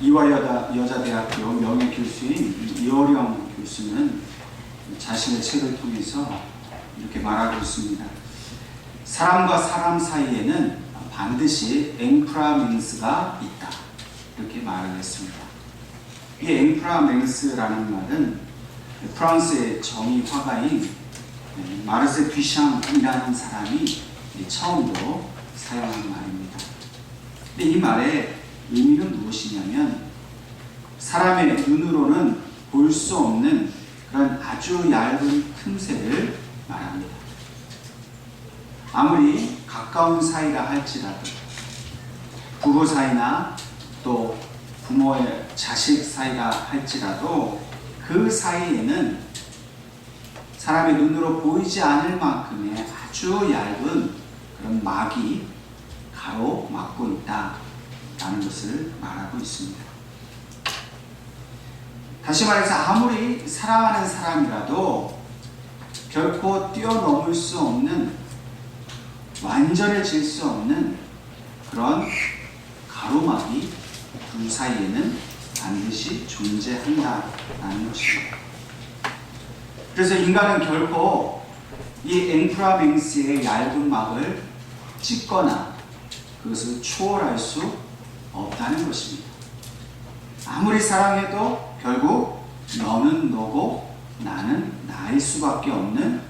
이화여자대학교 명예교수인 이어령 교수는 자신의 책을 통해서 이렇게 말하고 있습니다. 사람과 사람 사이에는 반드시 앵프라맹스가 있다. 이렇게 말을 했습니다. 이 앵프라맹스라는 말은 프랑스의 정의 화가인 마르세 뷔샹이라는 사람이 처음으로 사용한 말입니다. 근데 이 말의 의미는 무엇이냐면 사람의 눈으로는 볼 수 없는 그런 아주 얇은 틈새를 말합니다. 아무리 가까운 사이라 할지라도 부부 사이나 또 부모의 자식 사이라 할지라도 그 사이에는 사람의 눈으로 보이지 않을 만큼의 아주 얇은 그런 막이 가로막고 있다라는 것을 말하고 있습니다. 다시 말해서 아무리 사랑하는 사람이라도 결코 뛰어넘을 수 없는, 완전해질 수 없는 그런 가로막이 둘 사이에는 반드시 존재한다라는 것입니다. 그래서 인간은 결코 이 앵프라맹스의 얇은 막을 찢거나 그것을 초월할 수 없다는 것입니다. 아무리 사랑해도 결국 너는 너고 나는 나일 수밖에 없는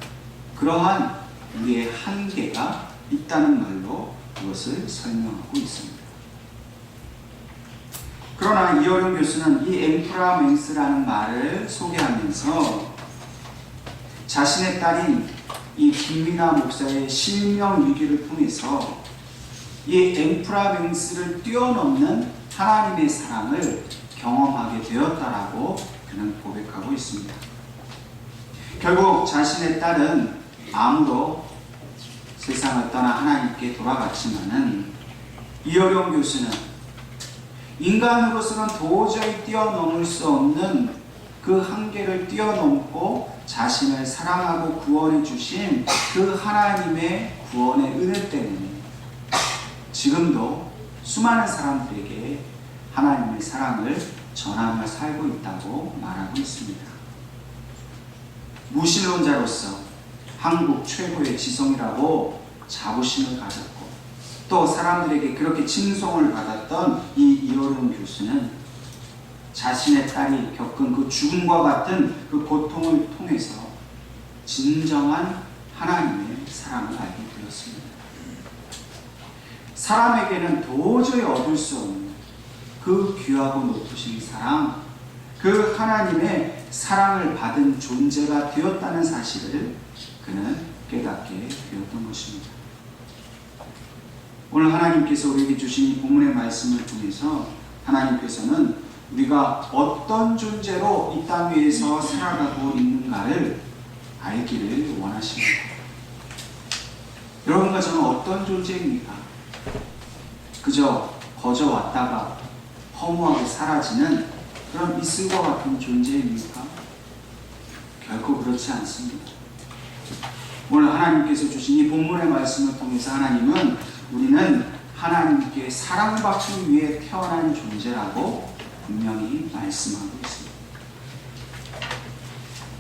그러한 우리의 한계가 있다는 말로 그것을 설명하고 있습니다. 그러나 이어령 교수는 이 앵프라맹스라는 말을 소개하면서 자신의 딸인 이 김미나 목사의 실명 위기를 통해서 이 앵프라맹스를 뛰어넘는 하나님의 사랑을 경험하게 되었다라고 그는 고백하고 있습니다. 결국 자신의 딸은 암으로 세상을 떠나 하나님께 돌아갔지만은 이어령 교수는 인간으로서는 도저히 뛰어넘을 수 없는 그 한계를 뛰어넘고 자신을 사랑하고 구원해 주신 그 하나님의 구원의 은혜 때문에 지금도 수많은 사람들에게 하나님의 사랑을 전하며 살고 있다고 말하고 있습니다. 무신론자로서 한국 최고의 지성이라고 자부심을 가졌고 또 사람들에게 그렇게 칭송을 받았던 이 이어령 교수는 자신의 딸이 겪은 그 죽음과 같은 그 고통을 통해서 진정한 하나님의 사랑을 알게 되었습니다. 사람에게는 도저히 얻을 수 없는 그 귀하고 높으신 사랑, 그 하나님의 사랑을 받은 존재가 되었다는 사실을 그는 깨닫게 되었던 것입니다. 오늘 하나님께서 우리에게 주신 이 본문의 말씀을 통해서 하나님께서는 우리가 어떤 존재로 이 땅 위에서 살아가고 있는가를 알기를 원하십니다. 여러분과 저는 어떤 존재입니까? 그저 거저 왔다가 허무하게 사라지는 그런 이슬과 같은 존재입니까? 결코 그렇지 않습니다. 오늘 하나님께서 주신 이 본문의 말씀을 통해서 하나님은 우리는 하나님께 사랑받기 위해 태어난 존재라고 분명히 말씀하고 있습니다.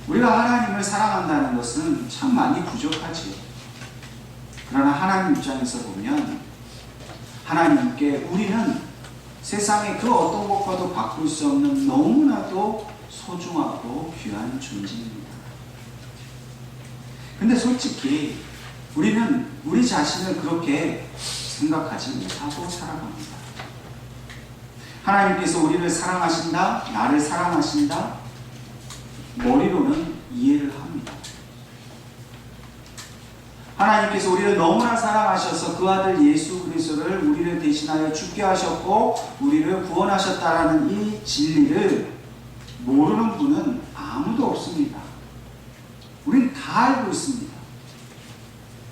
우리가 하나님을 사랑한다는 것은 참 많이 부족하지요. 그러나 하나님 입장에서 보면 하나님께 우리는 세상의 그 어떤 것과도 바꿀 수 없는 너무나도 소중하고 귀한 존재입니다. 근데 솔직히 우리는 우리 자신을 그렇게 생각하지 못하고 살아갑니다. 하나님께서 우리를 사랑하신다, 나를 사랑하신다, 머리로는 이해를 합니다. 하나님께서 우리를 너무나 사랑하셔서 그 아들 예수 그리스도를 우리를 대신하여 죽게 하셨고 우리를 구원하셨다라는 이 진리를 모르는 분은 아무도 없습니다. 우린 다 알고 있습니다.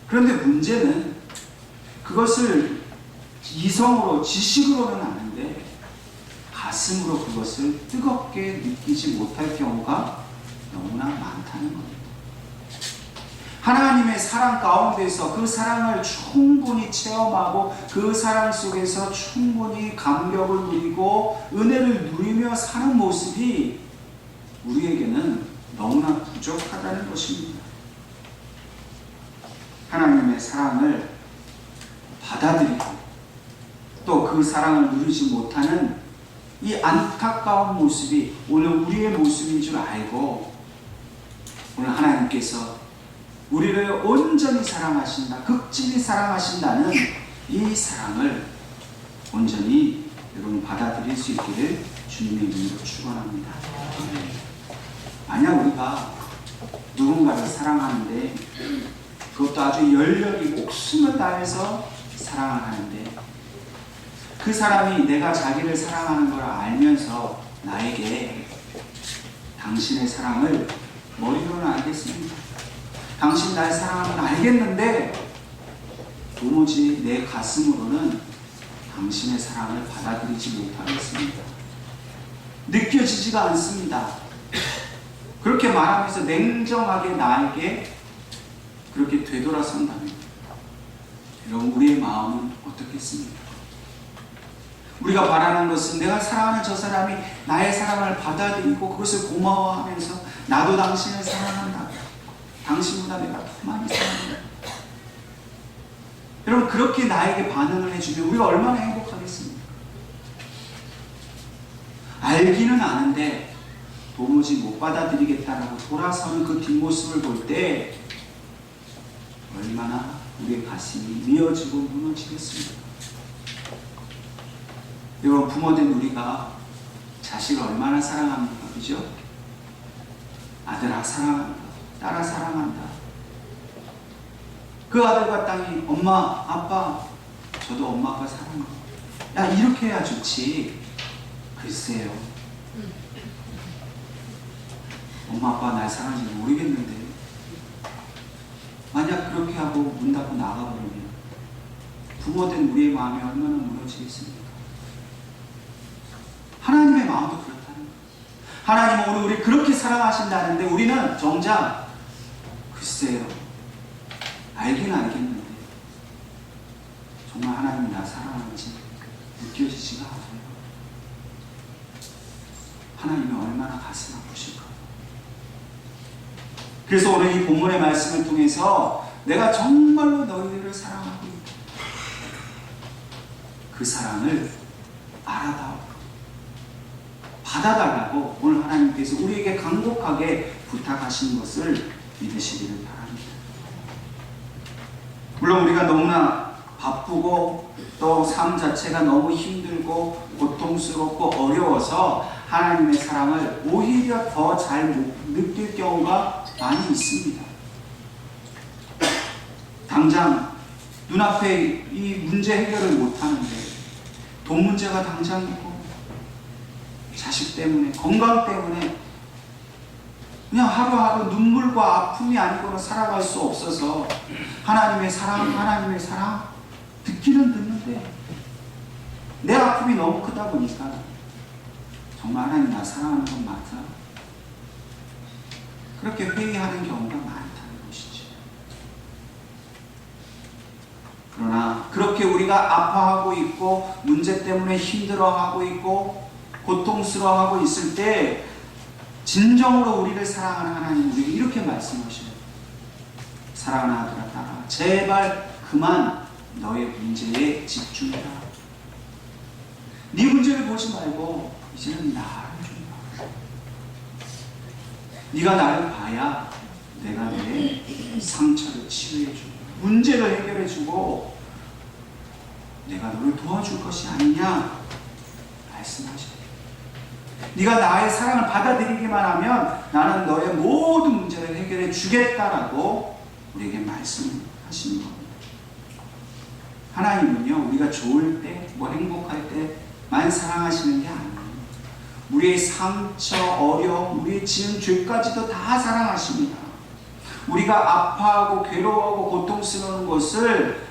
그런데 문제는 그것을 이성으로, 지식으로는 아는데 가슴으로 그것을 뜨겁게 느끼지 못할 경우가 너무나 많다는 겁니다. 하나님의 사랑 가운데서 그 사랑을 충분히 체험하고 그 사랑 속에서 충분히 감격을 누리고 은혜를 누리며 사는 모습이 우리에게는 너무나 부족하다는 것입니다. 하나님의 사랑을 받아들이고 또 그 사랑을 누리지 못하는 이 안타까운 모습이 오늘 우리의 모습인 줄 알고 오늘 하나님께서 우리를 온전히 사랑하신다, 극진히 사랑하신다는 이 사랑을 온전히 여러분 받아들일 수 있기를 주님의 이름으로 축원합니다. 만약 우리가 누군가를 사랑하는데 그것도 아주 열렬히 목숨을 다해서 사랑을 하는데 그 사람이 내가 자기를 사랑하는 걸 알면서 나에게 당신의 사랑을 머리로는 알겠습니다. 당신 날 사랑하는 걸 알겠는데 도무지 내 가슴으로는 당신의 사랑을 받아들이지 못하겠습니다. 느껴지지가 않습니다. 그렇게 말하면서 냉정하게 나에게 그렇게 되돌아선다면 여러분 우리의 마음은 어떻겠습니까? 우리가 바라는 것은 내가 사랑하는 저 사람이 나의 사랑을 받아들이고 그것을 고마워하면서 나도 당신을 사랑한다. 당신보다 내가 더 많이 사랑한다. 여러분 그렇게 나에게 반응을 해주면 우리가 얼마나 행복하겠습니까? 알기는 아는데 도무지 못 받아들이겠다라고 돌아서는 그 뒷모습을 볼 때 얼마나 우리의 가슴이 미어지고 무너지겠습니까? 여러분 부모된 우리가 자식을 얼마나 사랑합니까? 그죠? 아들아 사랑한다. 딸아 사랑한다. 그 아들과 딸이 엄마 아빠 저도 엄마 아빠 사랑해요. 야 이렇게 해야 좋지. 글쎄요. 엄마 아빠 날 사랑하는지 모르겠는데 만약 그렇게 하고 문 닫고 나가버리면 부모된 우리의 마음이 얼마나 무너지겠습니까? 하나님의 마음도 그렇다는 거예요. 하나님은 오늘 우리 그렇게 사랑하신다는데 우리는 정작 글쎄요. 알긴 알겠는데 정말 하나님이 나 사랑하는지 느껴지지가 않아요. 하나님이 얼마나 가슴 아프실까. 그래서 오늘 이 본문의 말씀을 통해서 내가 정말로 너희들을 사랑하고 있다. 그 사랑을 알아다오. 받아달라고 오늘 하나님께서 우리에게 간곡하게 부탁하신 것을 믿으시기를 바랍니다. 물론 우리가 너무나 바쁘고 또 삶 자체가 너무 힘들고 고통스럽고 어려워서 하나님의 사랑을 오히려 더 잘 느낄 경우가 많이 있습니다. 당장 눈앞에 이 문제 해결을 못하는데 돈 문제가 당장 있고 자식 때문에 건강 때문에 그냥 하루하루 눈물과 아픔이 아니고는 살아갈 수 없어서 하나님의 사랑 듣기는 듣는데 내 아픔이 너무 크다 보니까 정말 하나님 나 사랑하는 건 맞아? 그렇게 회의하는 경우가 많다는 것이지. 그러나 그렇게 우리가 아파하고 있고 문제 때문에 힘들어하고 있고 고통스러워하고 있을 때 진정으로 우리를 사랑하는 하나님 우리에게 이렇게 말씀하셔요. 사랑하는 아들아 딸아 제발 그만 너의 문제에 집중해라. 네 문제를 보지 말고 이제는 나를 좀 봐. 네가 나를 봐야 내가 내 상처를 치유해주고 문제를 해결해주고 내가 너를 도와줄 것이 아니냐 말씀하셔요. 네가 나의 사랑을 받아들이기만 하면 나는 너의 모든 문제를 해결해 주겠다라고 우리에게 말씀하시는 겁니다. 하나님은요 우리가 좋을 때 뭐 행복할 때만 사랑하시는 게 아니에요. 우리의 상처, 어려움, 우리의 지은 죄까지도 다 사랑하십니다. 우리가 아파하고 괴로워하고 고통스러운 것을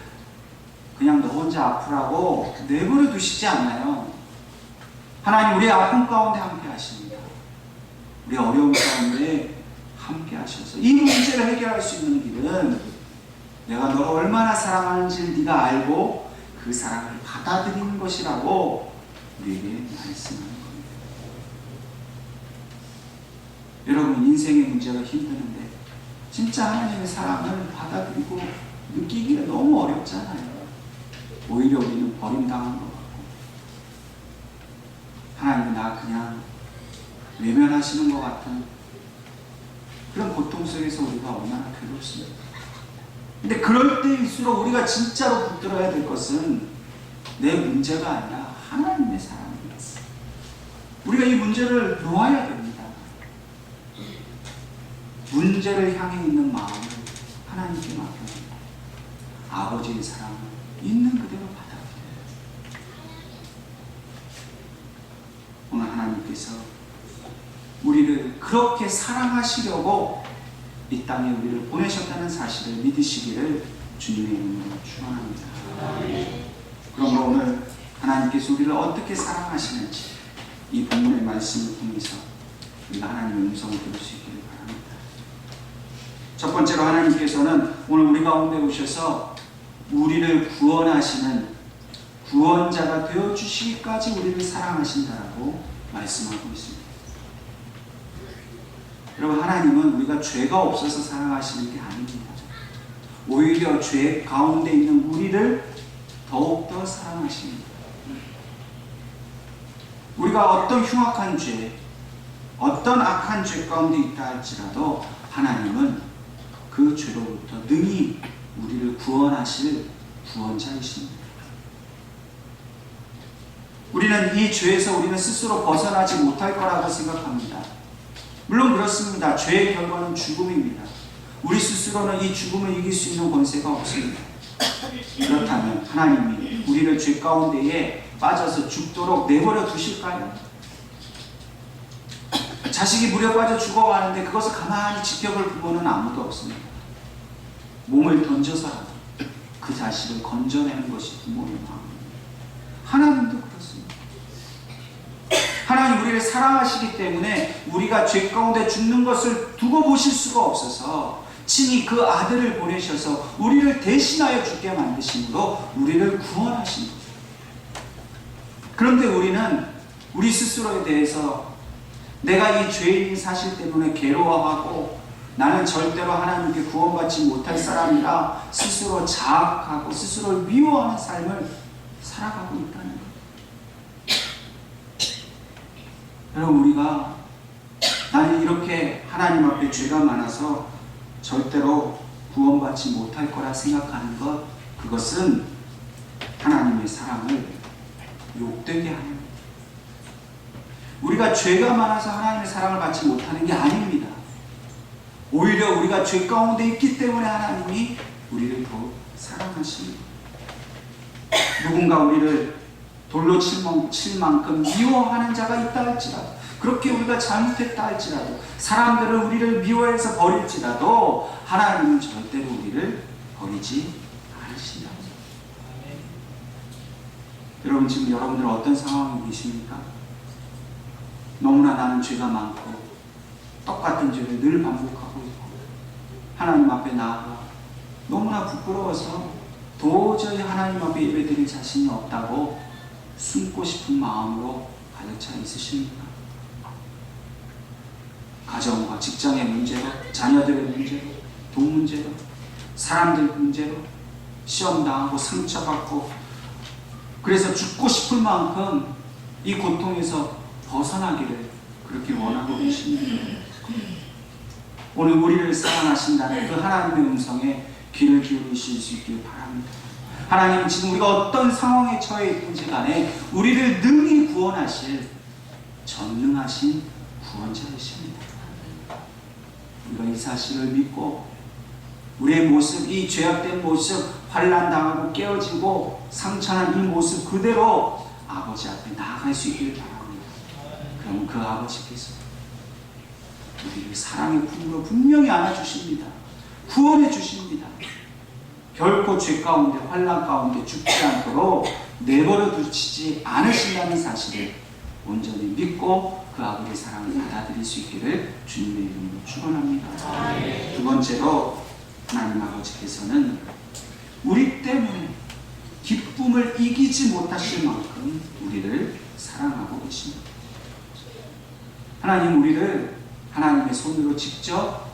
그냥 너 혼자 아프라고 내버려 두시지 않나요? 하나님 우리의 아픔 가운데 함께 하십니다. 우리 어려움 가운데 함께 하셔서 이 문제를 해결할 수 있는 길은 내가 너가 얼마나 사랑하는지를 네가 알고 그 사랑을 받아들이는 것이라고 우리에게 말씀하는 겁니다. 여러분, 인생의 문제가 힘드는데 진짜 하나님의 사랑을 받아들이고 느끼기가 너무 어렵잖아요. 오히려 우리는 버림당한 것 같고 하나님이 나 그냥 외면하시는 것 같은 그런 고통 속에서 우리가 얼마나 괴롭습니다. 근데 그럴 때일수록 우리가 진짜로 붙들어야 될 것은 내 문제가 아니라 하나님의 사랑입니다. 우리가 이 문제를 놓아야 됩니다. 문제를 향해 있는 마음을 하나님께 맡깁니다. 아버지의 사랑을 있는 그대로 받아들여요. 오늘 하나님께서 우리를 그렇게 사랑하시려고 이 땅에 우리를 보내셨다는 사실을 믿으시기를 주님의 이름으로 축원합니다. 그러므로 오늘 하나님께서 우리를 어떻게 사랑하시는지 이 본문의 말씀을 통해서 우리가 하나님의 음성을 들을 수 있기를 바랍니다. 첫 번째로 하나님께서는 오늘 우리 가운데 오셔서 우리를 구원하시는 구원자가 되어주시기까지 우리를 사랑하신다라고 말씀하고 있습니다. 여러분, 하나님은 우리가 죄가 없어서 사랑하시는 게 아닙니다. 오히려 죄 가운데 있는 우리를 더욱더 사랑하십니다. 우리가 어떤 흉악한 죄, 어떤 악한 죄 가운데 있다 할지라도 하나님은 그 죄로부터 능히 우리를 구원하실 구원자이십니다. 우리는 이 죄에서 우리는 스스로 벗어나지 못할 거라고 생각합니다. 물론 그렇습니다. 죄의 결과는 죽음입니다. 우리 스스로는 이 죽음을 이길 수 있는 권세가 없습니다. 그렇다면 하나님이 우리를 죄 가운데에 빠져서 죽도록 내버려 두실까요? 자식이 물에 빠져 죽어가는데 그것을 가만히 지켜볼 부모는 아무도 없습니다. 몸을 던져서라도 그 자식을 건져내는 것이 부모의 마음입니다. 하나님도 그렇습니다. 하나님 우리를 사랑하시기 때문에 우리가 죄 가운데 죽는 것을 두고 보실 수가 없어서 친히 그 아들을 보내셔서 우리를 대신하여 죽게 만드심으로 우리를 구원하신 거예요. 그런데 우리는 우리 스스로에 대해서 내가 이 죄인 사실 때문에 괴로워하고 나는 절대로 하나님께 구원받지 못할 사람이라 스스로 자학하고 스스로를 미워하는 삶을 살아가고 있다는 거예요. 여러분, 우리가 나는 이렇게 하나님 앞에 죄가 많아서 절대로 구원받지 못할 거라 생각하는 것, 그것은 하나님의 사랑을 욕되게 하는 거예요. 우리가 죄가 많아서 하나님의 사랑을 받지 못하는 게 아닙니다. 오히려 우리가 죄 가운데 있기 때문에 하나님이 우리를 더 사랑하십니다. 누군가 우리를 돌로 칠 만큼 미워하는 자가 있다 할지라도, 그렇게 우리가 잘못했다 할지라도, 사람들은 우리를 미워해서 버릴지라도 하나님은 절대로 우리를 버리지 않으신다. 여러분, 지금 여러분들 어떤 상황에 계십니까? 너무나 나는 죄가 많고 똑같은 죄를 늘 반복하고 있고 하나님 앞에 나아가 너무나 부끄러워서 도저히 하나님 앞에 예배드릴 자신이 없다고 숨고 싶은 마음으로 가득 차 있으십니까? 가정과 직장의 문제로, 자녀들의 문제로, 돈 문제로, 사람들 문제로 시험당하고 상처받고 그래서 죽고 싶을 만큼 이 고통에서 벗어나기를 그렇게 원하고 계십니다. 오늘 우리를 사랑하신다는 그 하나님의 음성에 귀를 기울이실 수 있길 바랍니다. 하나님은 지금 우리가 어떤 상황에 처해 있든지 간에 우리를 능히 구원하실 전능하신 구원자이십니다. 우리가 이 사실을 믿고 우리의 모습, 이 죄악된 모습, 환난당하고 깨어지고 상처난 이 모습 그대로 아버지 앞에 나아갈 수 있기를 바랍니다. 그럼 그 아버지께서 우리를 사랑의 품으로 분명히 안아주십니다. 구원해 주십니다. 결코 죄 가운데, 환난 가운데 죽지 않도록 내버려 두시지 않으신다는 사실을 온전히 믿고 그 아버지의 사랑을 받아들일 수 있기를 주님의 이름으로 축원합니다. 두 번째로 하나님 아버지께서는 우리 때문에 기쁨을 이기지 못하실 만큼 우리를 사랑하고 계십니다. 하나님 우리를 하나님의 손으로 직접